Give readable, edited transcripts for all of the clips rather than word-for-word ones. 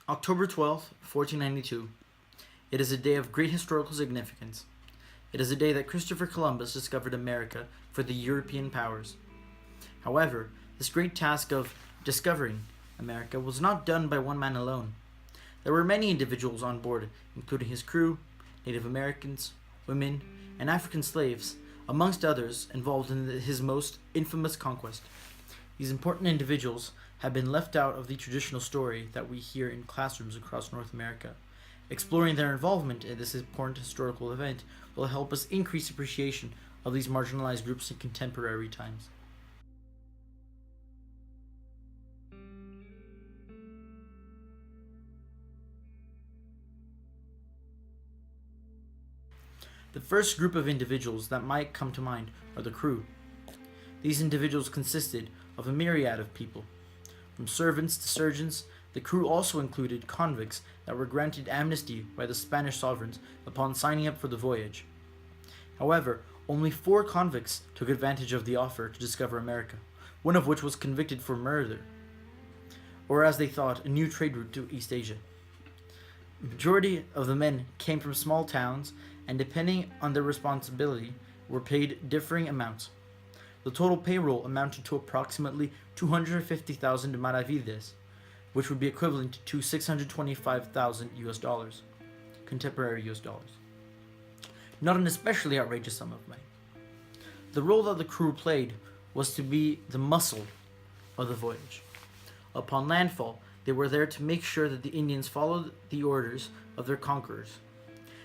October 12th, 1492. It is a day of great historical significance. It is a day that Christopher Columbus discovered America for the European powers. However, this great task of discovering America was not done by one man alone. There were many individuals on board, including his crew, Native Americans, women, and African slaves, amongst others, involved in his most infamous conquest. These important individuals have been left out of the traditional story that we hear in classrooms across North America. Exploring their involvement in this important historical event will help us increase appreciation of these marginalized groups in contemporary times. The first group of individuals that might come to mind are the crew. These individuals consisted of a myriad of people. From servants to surgeons, the crew also included convicts that were granted amnesty by the Spanish sovereigns upon signing up for the voyage. However, only 4 convicts took advantage of the offer to discover America, one of which was convicted for murder, or as they thought, a new trade route to East Asia. The majority of the men came from small towns and, depending on their responsibility, were paid differing amounts. The total payroll amounted to approximately 250,000 maravedis, which would be equivalent to 625,000 US dollars, contemporary US dollars. Not an especially outrageous sum of money. The role that the crew played was to be the muscle of the voyage. Upon landfall, they were there to make sure that the Indians followed the orders of their conquerors.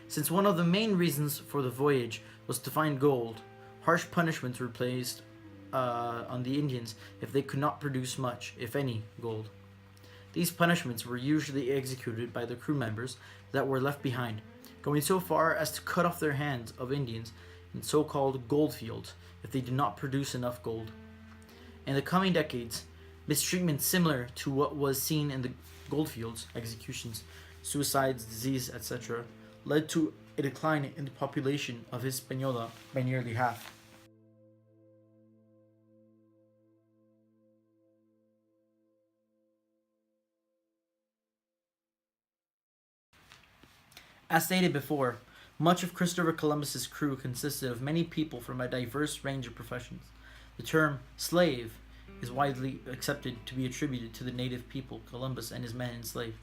Since one of the main reasons for the voyage was to find gold, harsh punishments were placed on the Indians if they could not produce much, if any, gold. These punishments were usually executed by the crew members that were left behind, going so far as to cut off their hands of Indians in so-called gold fields if they did not produce enough gold. In the coming decades, mistreatment similar to what was seen in the goldfields, executions, suicides, disease, etc., led to a decline in the population of Hispaniola by nearly half. As stated before, much of Christopher Columbus's crew consisted of many people from a diverse range of professions. The term slave is widely accepted to be attributed to the native people Columbus and his men enslaved.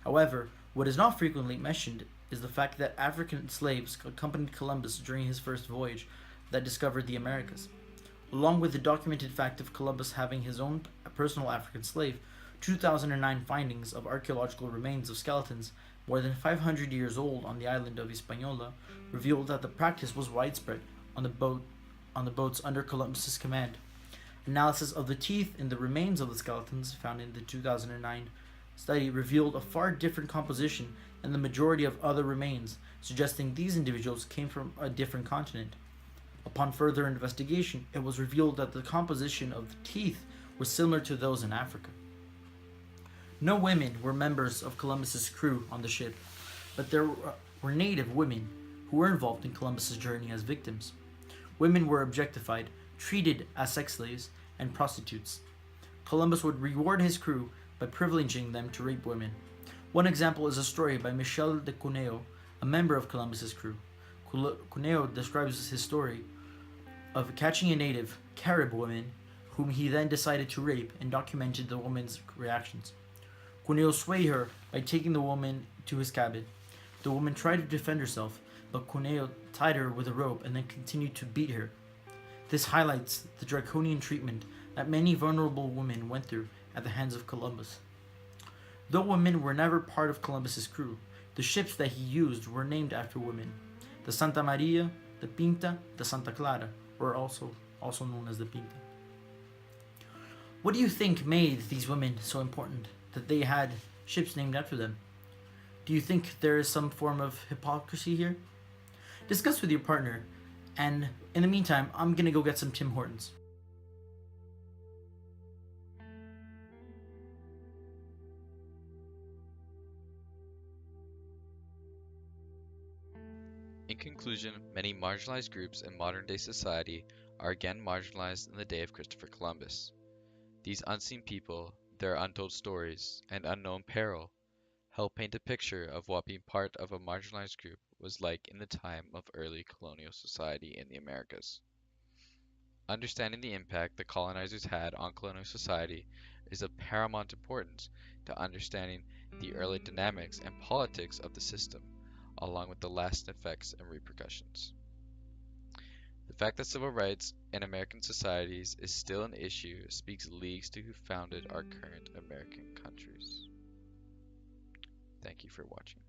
However, what is not frequently mentioned is the fact that African slaves accompanied Columbus during his first voyage that discovered the Americas. Along with the documented fact of Columbus having his own personal African slave, 2009 findings of archaeological remains of skeletons more than 500 years old on the island of Hispaniola revealed that the practice was widespread on the boats under Columbus's command. Analysis of the teeth in the remains of the skeletons found in the 2009 study revealed a far different composition than the majority of other remains, suggesting these individuals came from a different continent. Upon further investigation, it was revealed that the composition of the teeth were similar to those in Africa. No women were members of Columbus's crew on the ship, but there were native women who were involved in Columbus's journey as victims. Women were objectified, treated as sex slaves, and prostitutes. Columbus would reward his crew by privileging them to rape women. One example is a story by Michel de Cuneo, a member of Columbus's crew. Cuneo describes his story of catching a native Carib woman whom he then decided to rape and documented the woman's reactions. Cuneo swayed her by taking the woman to his cabin. The woman tried to defend herself, but Cuneo tied her with a rope and then continued to beat her. This highlights the draconian treatment that many vulnerable women went through at the hands of Columbus. Though women were never part of Columbus's crew, the ships that he used were named after women. The Santa Maria, the Pinta, the Santa Clara were also known as the Pinta. What do you think made these women so important that they had ships named after them? Do you think there is some form of hypocrisy here? Discuss with your partner, and in the meantime, I'm gonna go get some Tim Hortons. In conclusion, many marginalized groups in modern-day society are again marginalized in the day of Christopher Columbus. These unseen people, their untold stories, and unknown peril help paint a picture of what being part of a marginalized group was like in the time of early colonial society in the Americas. Understanding the impact the colonizers had on colonial society is of paramount importance to understanding the early dynamics and politics of the system, along with the lasting effects and repercussions. The fact that civil rights in American societies is still an issue speaks leagues to who founded our current American countries. Thank you for watching.